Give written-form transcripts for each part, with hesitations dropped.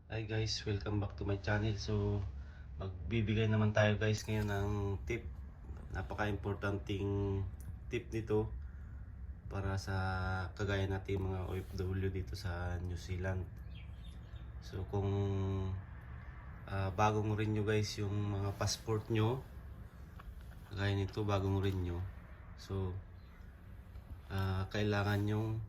Hi guys, welcome back to my channel. So, magbibigay naman tayo guys ngayon ng tip. Napaka-importanting tip nito para sa kagaya natin mga OFW dito sa New Zealand. So, kung bagong renew guys yung mga passport nyo, kagaya nito bagong renew. So, kailangan nyong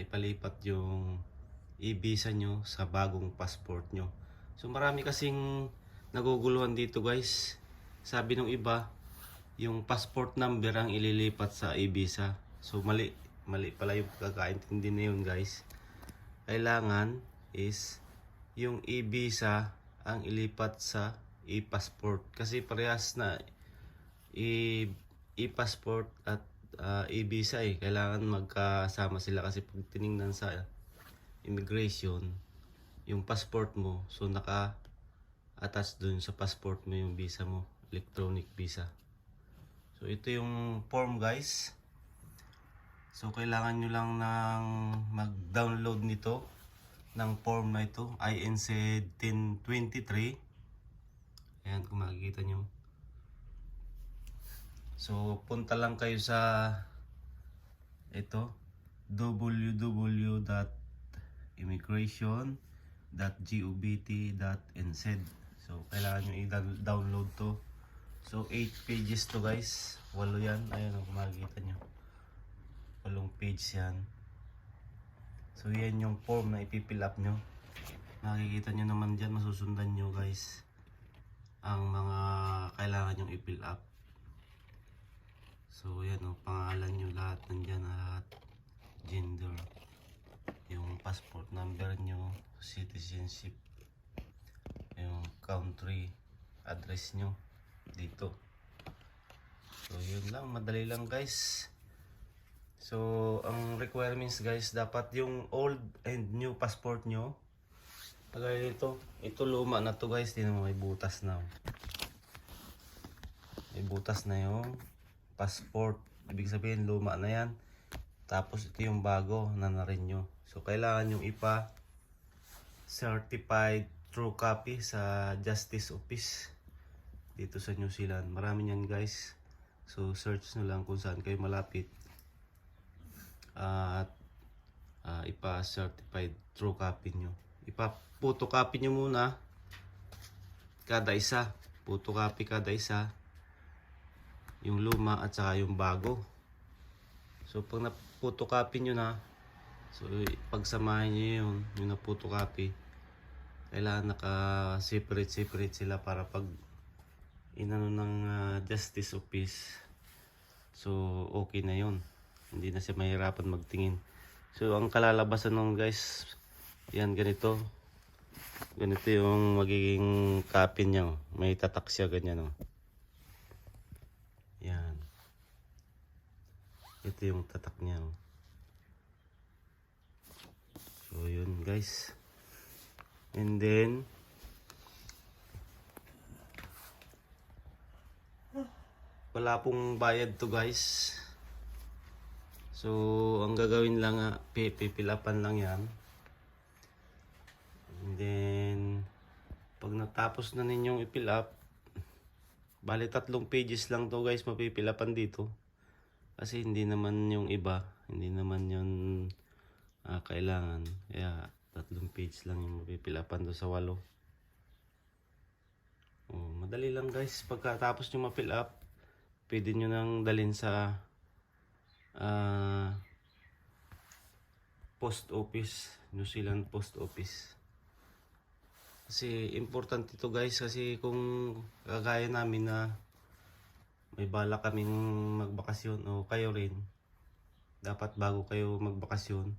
ipalipat yung i-visa nyo sa bagong passport nyo. So marami kasing naguguluhan dito guys. Sabi ng iba, yung passport number ang ililipat sa e-visa. So mali pala yung pagkakaintindi na yun guys. Kailangan is yung e-visa ang ilipat sa e-passport. Kasi parehas na e-passport at e-visa kailangan magkasama sila kasi pag tiningnan sa immigration yung passport mo, so naka-attach dun sa passport mo yung visa mo, electronic visa. So ito yung form guys. So kailangan nyo lang ng mag-download nito ng form na ito, INC 1023. Ayan kung makikita nyo. So punta lang kayo sa ito www.immigration.govt.nz. So kailangan nyo i-download to. So 8 pages to guys. 8 yan. Ayan kung makikita nyo. 8 page yan. So yan yung form na ipipill up nyo. Makikita nyo naman dyan, masusundan nyo guys ang mga kailangan yung i-fill up. So yan pangalan nyo lahat nandyan, lahat. Gender, yung passport number nyo, citizenship, yung country, address nyo dito. So yun lang, madali lang guys. So ang requirements guys, dapat yung old and new passport nyo. Kagaya ito luma na to guys, tingnan mo may butas na. May butas na yung passport, ibig sabihin luma na yan. Tapos ito yung bago na na-renew. So kailangan yung certified true copy sa Justice Office dito sa New Zealand. Marami yan guys. So search nyo lang kung saan kayo malapit. At ipa-certified true copy nyo. Ipa-photocopy nyo muna kada isa. Photocopy kada isa. Yung luma at saka yung bago. So pag na-photocopy nyo na, so pagsamahin nyo yung na-photocopy, kailangan naka-separate sila para pag inano ng Justice Office, so okay na yun. Hindi na siya mahirapan magtingin. So ang kalalabasan nung guys, yan ganito. Ganito yung magiging copy niya. May tatak siya ganyan. Yan. Ito yung tatak niya. So yun guys. And then wala pong bayad to guys. So ang gagawin lang pipilapan lang yan. And then pag natapos na ninyong i-fill up, bali 3 pages lang to guys mapipilapan dito. Kasi hindi naman yung iba, hindi naman yun kailangan. Kaya 3 page lang yung mapipilapan do sa 8. Madali lang guys. Pagkatapos nyo ma-fill up, pwede nyo nang dalhin sa post office, New Zealand Post Office. Kasi important ito guys, kasi kung kagaya namin na may bala kaming magbakasyon o kayo rin, dapat bago kayo magbakasyon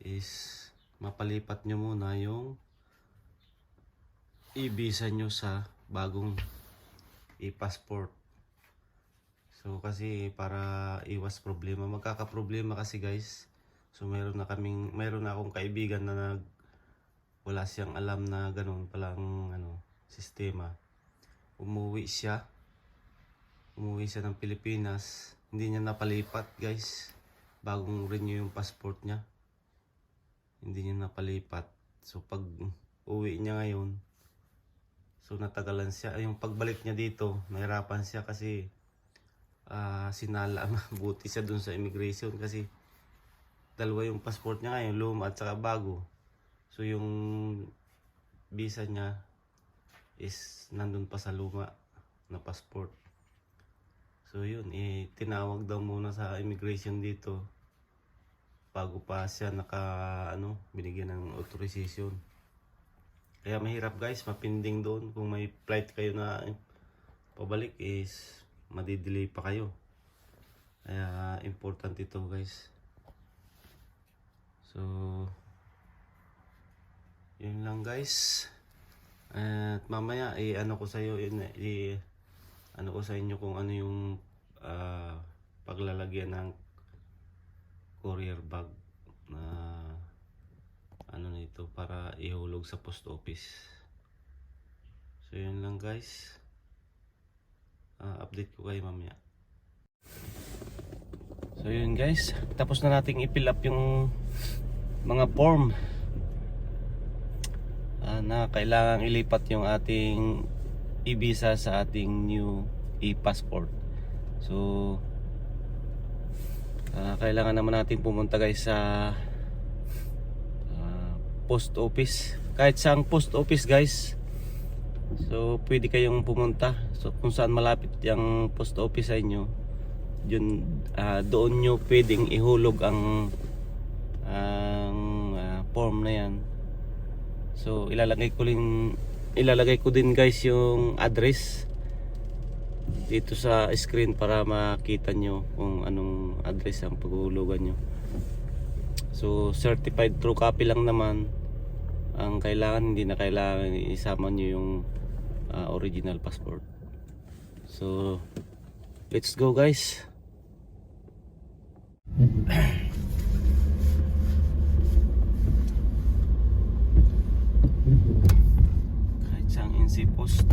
is mapalipat nyo muna yung i-visa nyo sa bagong e-passport. So kasi para iwas problema, magkakaproblema kasi guys. So meron na akong kaibigan na wala siyang alam na ganoon palang sistema. Umuwi siya ng Pilipinas, hindi niya napalipat guys. Bagong renew yung passport niya, hindi niya napalipat. So pag uwi niya ngayon. So natagalan siya. Yung pagbalik niya dito, nahirapan siya kasi sinala. Buti siya dun sa immigration kasi dalawa yung passport niya ngayon, luma at saka bago. So yung visa niya is nandun pa sa luma na passport. So yun, tinawag daw muna sa immigration dito bago pa siya binigyan ng authorization. Kaya mahirap guys, mapinding doon. Kung may flight kayo na pabalik is madidelay pa kayo. Kaya important ito guys. So yun lang guys. At mamaya ano ko sa iyo, ano ko sa inyo kung ano yung paglalagyan ng courier bag na nito para ihulog sa post office. So yun lang guys. Update ko kayo mamaya. So yun guys, tapos na nating i-fill up yung mga form na kailangang ilipat yung ating e-visa sa ating new e-passport. So kailangan naman natin pumunta guys sa post office, kahit saang post office guys. So pwede kayong pumunta, so kung saan malapit yung post office sa inyo, yun, doon nyo pwedeng ihulog ang form na yan. So ilalagay ko din guys yung address dito sa screen para makita nyo kung anong address ang paghulugan nyo. So certified true copy lang naman ang kailangan, hindi na kailangan isama nyo yung original passport. So let's go guys. Kahit siyang NC post.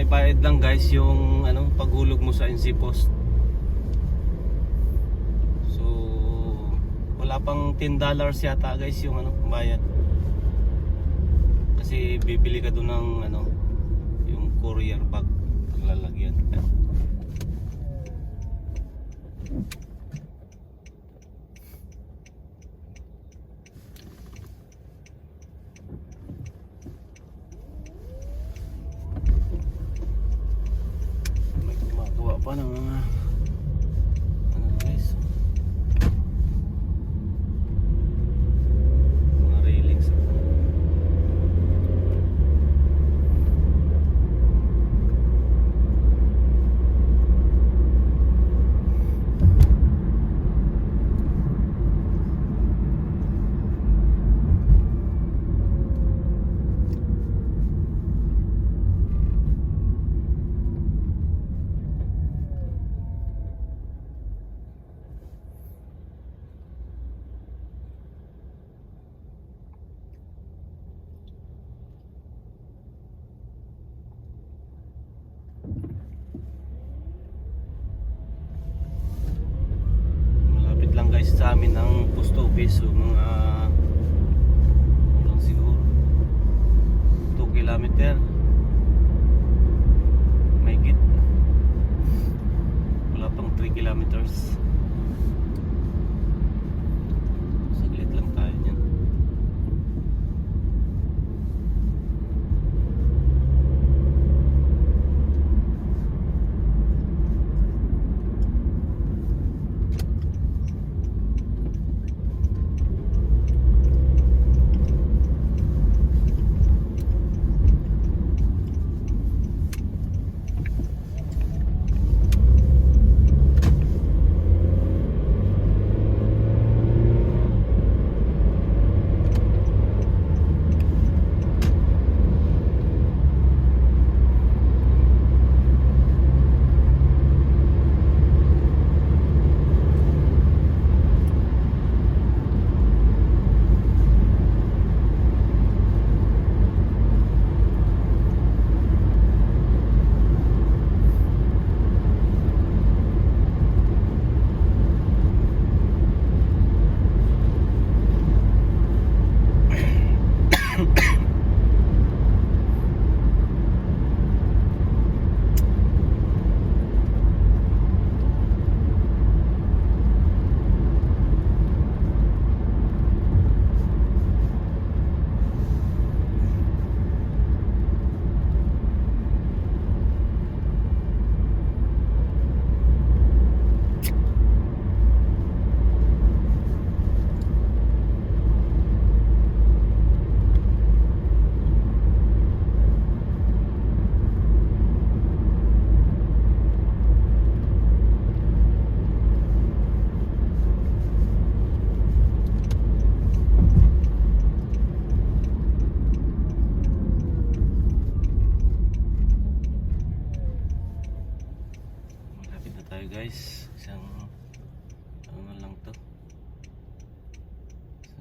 Bayad lang guys yung paghulog mo sa NC Post. So wala pang $10 yata guys yung bayad. Kasi bibili ka doon ng yung courier bag paglalagyan. Pa ng mga guys, mga railings. Guys sa amin ng post office, so mga lang siguro 2 kilometer may git, wala pang 3 kilometers. Saglit lang tayo dyan.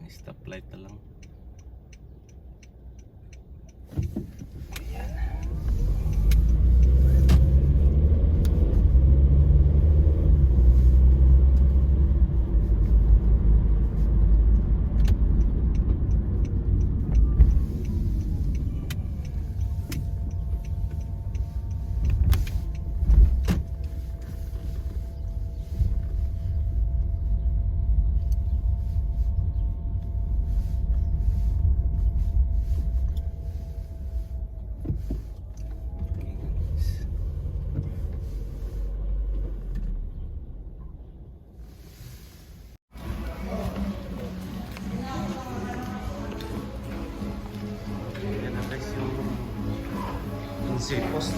stoplight na lang. Yan na guys yung insay post.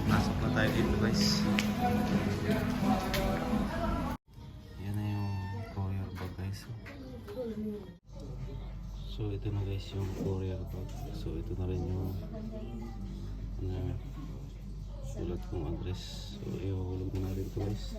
Pasok na tayo dito guys. Yan na yung courier bag guys. So ito na guys yung courier bag. So ito na rin yung sulat kong address. So ihulog na rin ito guys.